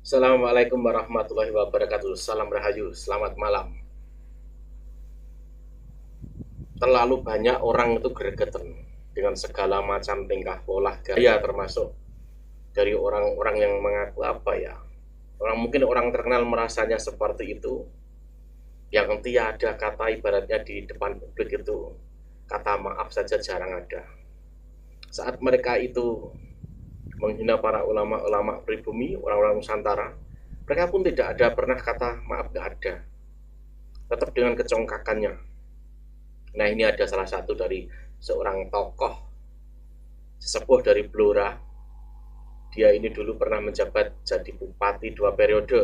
Assalamualaikum warahmatullahi wabarakatuh. Salam Rahayu, selamat malam. Terlalu banyak orang itu gregetan dengan segala macam tingkah pola gaya, termasuk dari orang-orang yang mengaku apa ya. Mungkin orang terkenal merasanya seperti itu, yang tiada kata ibaratnya di depan publik itu, kata maaf saja jarang ada. Saat mereka itu menghina para ulama-ulama pribumi, orang-orang Nusantara, mereka pun tidak ada pernah kata maaf, gak ada. Tetap dengan kecongkakannya. Nah, ini ada salah satu dari seorang tokoh sesepuh dari Blora. Dia ini dulu pernah menjabat jadi bupati 2 periode.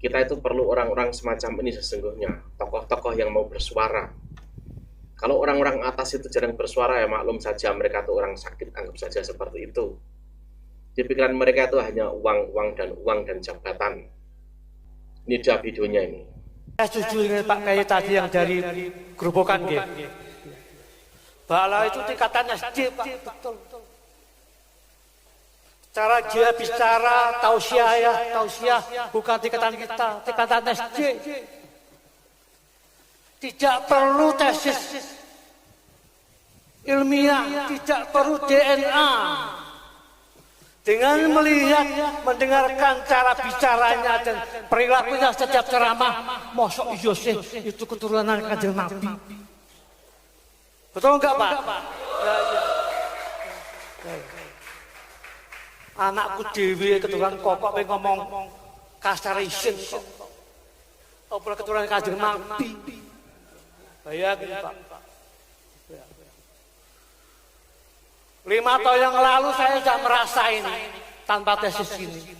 Kita itu perlu orang-orang semacam ini sesungguhnya, tokoh-tokoh yang mau bersuara. Kalau orang-orang atas itu jarang bersuara, ya maklum saja, mereka itu orang sakit, anggap saja seperti itu. Di pikiran mereka itu hanya uang, uang dan jabatan. Ini dia videonya ini. Saya setuju dengan Pak Kiai tadi yang dari Gerobokan gitu. Bala itu tingkatannya SD Pak, betul. Cara dia bicara tausiah bukan tingkatan kita, tingkatan SD. Tidak perlu tesis ilmiah, tidak perlu DNA. Dengan melihat, mendengarkan cara bicaranya dan perilakunya setiap ceramah, mosok Yosef itu keturunan Kanjeng Nabi. Betul enggak Pak? Anakku dewi keturunan kokok ngomong kasar isin kok. Apa keturunan Kanjeng Nabi? Bayangin Pak. 5 tahun yang lalu saya sudah merasa ini tanpa tesis ini.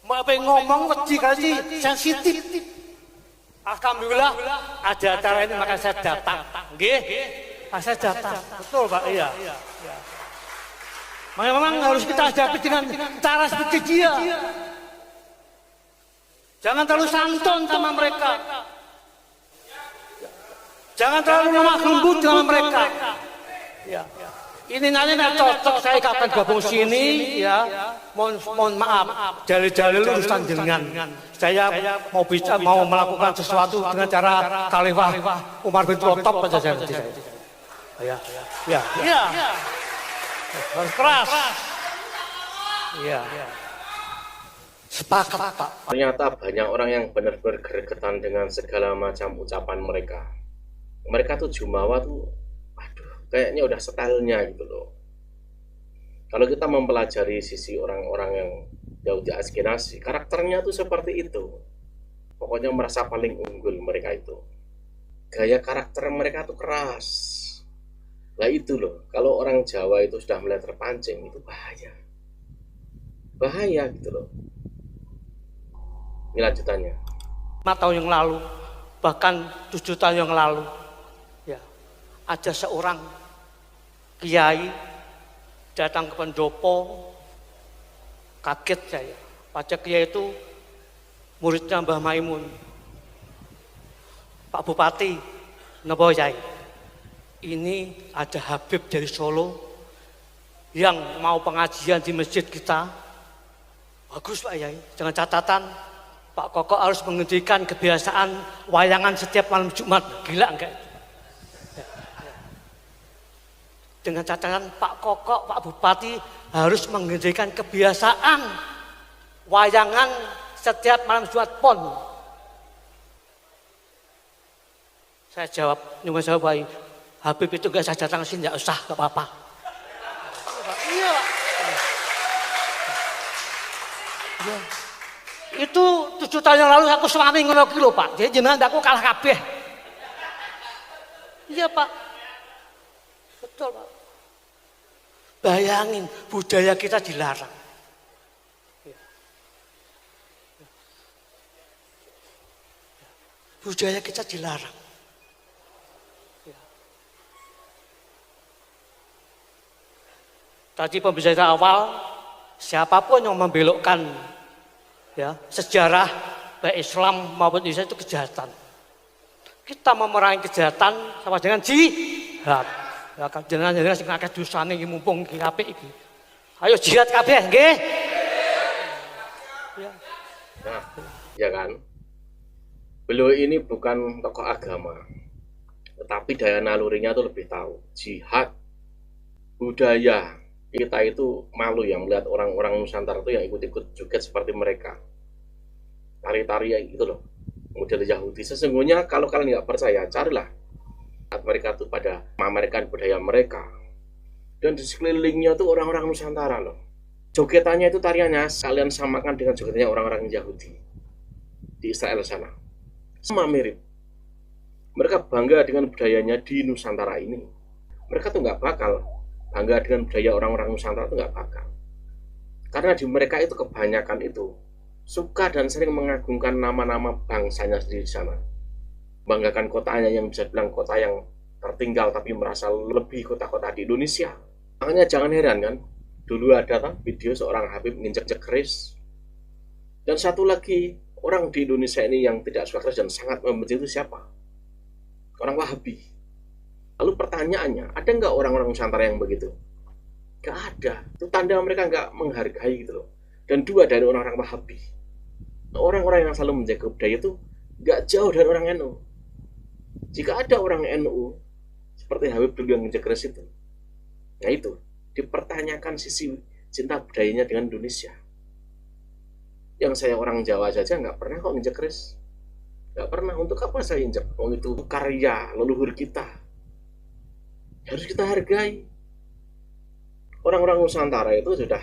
Mau ngomong wedi kali sensitif. Alhamdulillah ada acara ini maka saya datang. Nggih. Saya datang. Betul Pak, iya. Memang harus kita hadapi dengan cara seperti dia. Jangan terlalu santun sama mereka. Jangan terlalu lemah lembut dengan mereka. Ya. Ini nanti cocok saya kapan gabung sini ya. Mohon maaf, dalil-dalil urusan jenengan. Saya mau bicara, mau melakukan sesuatu dengan cara Khalifah Umar bin Khattab saja. Ya. Harus keras. Iya. Sepakat Pak. Ternyata banyak orang yang benar-benar gregetan dengan segala macam ucapan mereka. Mereka tuh jumawa tuh, aduh, kayaknya udah stylenya gitu loh. Kalau kita mempelajari sisi orang-orang yang Yahudi Askenazi, karakternya tuh seperti itu. Pokoknya merasa paling unggul mereka itu. Gaya karakter mereka tuh keras. Nah itu loh, kalau orang Jawa itu sudah mulai terpancing, itu bahaya. Bahaya gitu loh. Ini lanjutannya. 5 tahun yang lalu, bahkan 7 tahun yang lalu, ya, ada seorang kiai datang ke pendopo, kaget saya. Pada kiai itu muridnya Mbah Maimun. Pak Bupati, napa Yai? Ini ada Habib dari Solo yang mau pengajian di masjid kita. Bagus Pak Yai, dengan catatan Pak Koko harus menghentikan kebiasaan wayangan setiap malam Jumat. Gila enggak? Dengan catatan Pak Koko, Pak Bupati harus menghentikan kebiasaan wayangan setiap malam Jumat pon. Saya jawab, nyuwun sewu Pak, Habib itu enggak saya datang sini, enggak usah, enggak apa-apa. Iya Pak. Ya. Itu 7 tahun yang lalu aku suami ngono ki lho Pak. Jadi jenengan aku kalah kabeh. Iya Pak. Betul Pak. Bayangin budaya kita dilarang. Budaya kita dilarang. Tadi pembicara awal, siapapun yang membelokkan ya sejarah baik Islam maupun Indonesia itu kejahatan. Kita memerangi kejahatan sama dengan jihad. Ya kan jenengan sing akeh dosane iki mumpung iki apik iki. Ayo jihad kabeh nggih. Nah, ya kan? Beliau ini bukan tokoh agama, tetapi daya nalurinya tuh lebih tahu. Jihad, budaya, kita itu malu yang melihat orang-orang Nusantara itu yang ikut-ikut joget seperti mereka. Tari-tari itu loh, model Yahudi. Sesungguhnya kalau kalian nggak percaya, carilah mereka tuh pada memamerkan budaya mereka. Dan di sekelilingnya tuh orang-orang Nusantara loh. Jogetannya itu tariannya kalian samakan dengan jogetannya orang-orang Yahudi di Israel sana. Sama mirip. Mereka bangga dengan budayanya di Nusantara ini. Mereka tuh nggak bakal bangga dengan budaya orang-orang Nusantara, tuh nggak bakal. Karena di mereka itu kebanyakan itu suka dan sering mengagungkan nama-nama bangsanya sendiri di sana. Banggakan kotanya yang bisa bilang kota yang tertinggal tapi merasa lebih kota-kota di Indonesia. Makanya jangan heran kan, dulu ada video seorang Habib nginjek keris. Dan satu lagi, orang di Indonesia ini yang tidak suka keris dan sangat membenci itu siapa? Orang Wahabi. Lalu pertanyaannya, ada nggak orang-orang Nusantara yang begitu? Nggak ada. Itu tanda mereka nggak menghargai gitu loh. Dan dua dari orang-orang Wahabi. Orang-orang yang selalu menjaga budaya itu nggak jauh dari orang NU. Jika ada orang NU seperti Habib dulu yang nginjek keris itu, nah itu dipertanyakan sisi cinta budayanya dengan Indonesia. Yang saya orang Jawa saja nggak pernah kok nginjek keris, nggak pernah. Untuk apa saya injek? Oh, itu karya leluhur kita, harus kita hargai. Orang-orang Nusantara itu sudah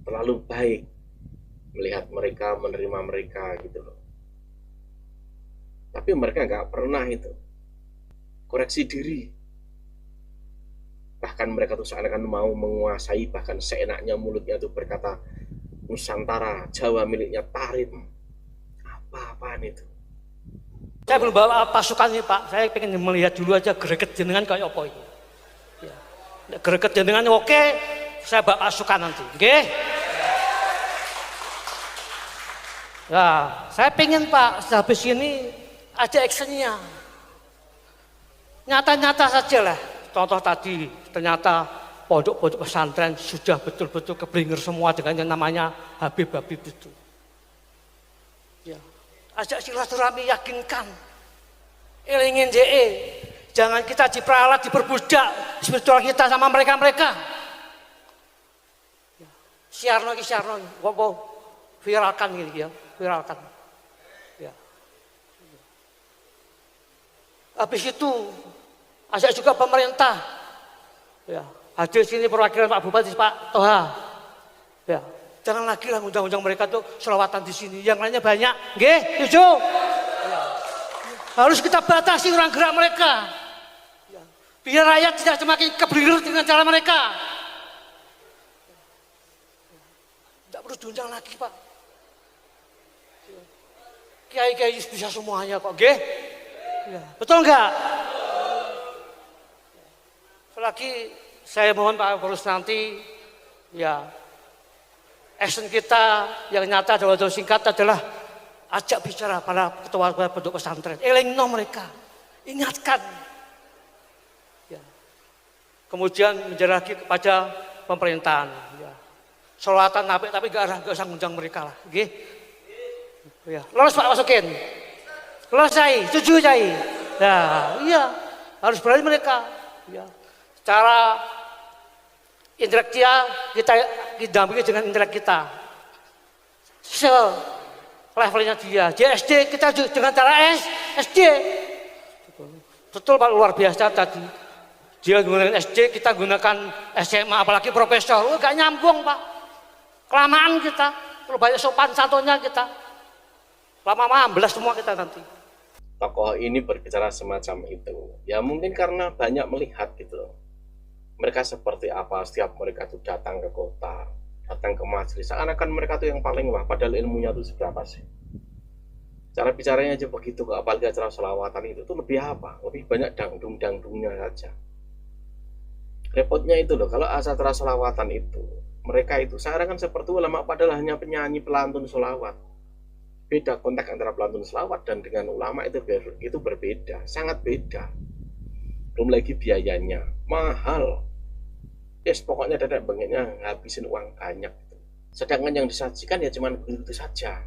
terlalu baik melihat mereka, menerima mereka gitu loh. Tapi mereka nggak pernah itu koreksi diri. Bahkan mereka tuh seakan-akan mau menguasai, bahkan seenaknya mulutnya tuh berkata Nusantara, Jawa miliknya Tarim. Apa-apaan itu? Saya belum bawa pasukan nih Pak, saya pengen melihat dulu aja greget jenengan kayak apa itu. Ya. Greget jenengan oke, saya bawa pasukan nanti, oke? Nah, saya pengen Pak, habis ini ada actionnya. Nyata-nyata saja lah. Contoh tadi, ternyata pondok-pondok pesantren sudah betul-betul keblinger semua dengan yang namanya Habib-Habib itu. Ya. Ajak silaturahmi, yakinkan. Elingin JE. Jangan kita diperalat, diperbudak spiritual kita sama mereka-mereka. Ya. Siarno, viralkan gitu ya, viralkan. Ya. Habis itu ajak juga pemerintah. Ya, hadir sini perwakilan Pak Bupati, Pak Toha. Ya, jangan lagi lah undang-undang mereka tuh selawatan di sini. Yang lainnya banyak. Nggih, setuju? Ya. Harus kita batasi orang gerak mereka. Ya. Biar rakyat tidak semakin keblinger dengan cara mereka. Tidak perlu diundang lagi, Pak. Kiai-kiai bisa semuanya kok, nggih? Ya. Betul enggak? Apalagi saya mohon Pak Kapolres nanti ya action kita yang nyata dalam waktu singkat adalah ajak bicara para ketua pondok pesantren, elingno mereka, ingatkan. Ya. Kemudian menjadi lagi kepada pemerintahan. Ya. Sholawatan nabi tapi gak usah ngundang mereka lah, okay? Ya. Lolos Pak masukin, lolos Cai, setuju Cai. Nah, iya harus berani mereka. Ya. Cara intelektual kita didampingi dengan intelek kita. Levelnya dia. Di SD kita dengan cara SD. Betul Pak, luar biasa tadi. Dia gunakan SD, kita gunakan SMA, apalagi profesor. Gak nyambung Pak. Kelamaan kita. Terlalu banyak sopan santunnya kita. Lama-lama ambles semua kita nanti. Tokoh ini berbicara semacam itu. Ya mungkin karena banyak melihat gitu. Mereka seperti apa, setiap mereka tuh datang ke kota, datang ke majelis, seakan-akan mereka tuh yang paling wah, padahal ilmunya tuh seberapa sih. Cara bicaranya aja begitu, apalagi acara selawatan itu tuh lebih apa, lebih banyak dangdung-dangdungnya saja. Repotnya itu loh, kalau acara selawatan itu, mereka itu sekarang kan seperti ulama padahal hanya penyanyi pelantun selawat. Beda konteks antara pelantun selawat dan dengan ulama itu berbeda, sangat beda. Belum lagi biayanya, mahal. Yes, pokoknya dadek bengeknya ngabisin uang banyak. Sedangkan yang disajikan ya cuma begitu saja.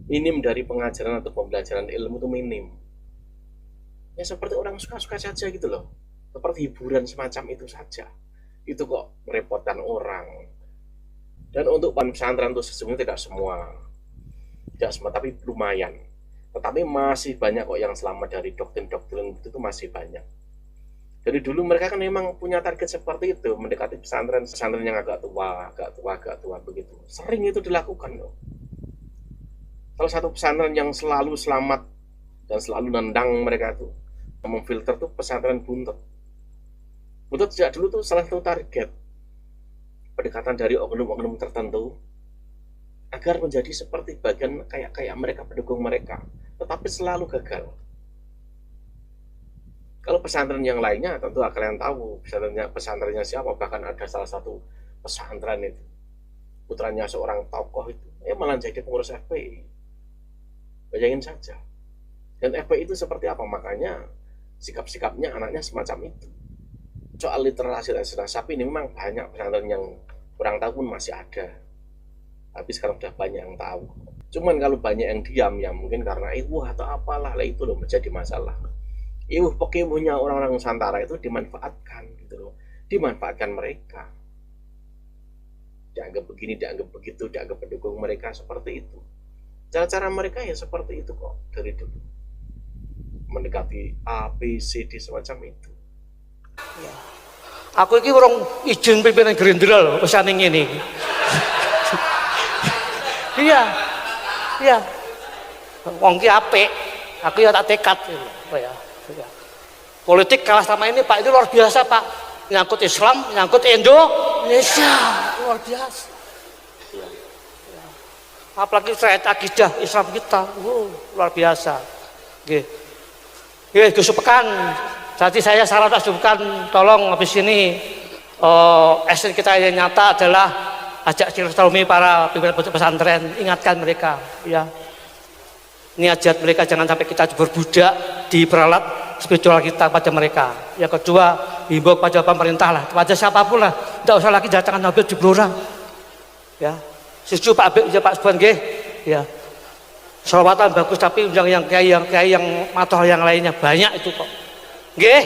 Minim dari pengajaran atau pembelajaran ilmu itu minim. Ya seperti orang suka-suka saja gitu loh. Seperti hiburan semacam itu saja. Itu kok merepotkan orang. Dan untuk pesantren itu sesungguhnya tidak semua, tapi lumayan. Tetapi masih banyak kok yang selamat dari doktrin-doktrin itu masih banyak. Jadi dulu mereka kan memang punya target seperti itu, mendekati pesantren yang agak tua begitu. Sering itu dilakukan loh. Salah satu pesantren yang selalu selamat dan selalu nendang mereka itu, memfilter tuh pesantren Buntet. Buntet sejak dulu tuh salah satu target pendekatan dari oknum-oknum tertentu agar menjadi seperti bagian kayak mereka, pendukung mereka, tetapi selalu gagal. Kalau pesantren yang lainnya tentu kalian tahu pesantrennya siapa, bahkan ada salah satu pesantren itu putranya seorang tokoh itu malah jadi pengurus FPI. Bayangin saja. Dan FPI itu seperti apa, makanya sikap-sikapnya anaknya semacam itu. Soal literasi dan sapi ini memang banyak pesantren yang kurang tahu pun masih ada, tapi sekarang sudah banyak yang tahu. Cuman kalau banyak yang diam ya mungkin karena atau apalah, lah itu loh menjadi masalah. Pokemnya orang-orang Nusantara itu dimanfaatkan gitu loh, dimanfaatkan mereka, dianggap begini, dianggap begitu, dianggap pendukung mereka seperti itu. Cara-cara mereka ya seperti itu kok dari dulu, mendekati A, B, C, D semacam itu. Ya. Aku ini orang izin pimpinan Gerindra loh, pesan ini. Iya. Wong ki apik, aku ya tak tekad ya. Politik kalah sama ini Pak, itu luar biasa Pak, nyangkut Islam, nyangkut Indonesia, luar biasa ya. Apalagi terkait akidah Islam kita, luar biasa. Gus Pekan, tadi saya salah Pekan, tolong habis ini action kita yang nyata adalah ajak silaturahmi para pimpinan pesantren, ingatkan mereka ya. Ini ajak mereka jangan sampai kita berbudak diperalat spiritual kita pada mereka. Yang kedua, himbau pada pemerintah lah, pada siapapun lah, tidak usah lagi datangkan Nabi di Blora. Ya, setuju Pak Abik, ya Pak Subhan nggih. Ya, sholawatan bagus, tapi yang kiai yang matoh yang lainnya banyak itu kok. Nggih.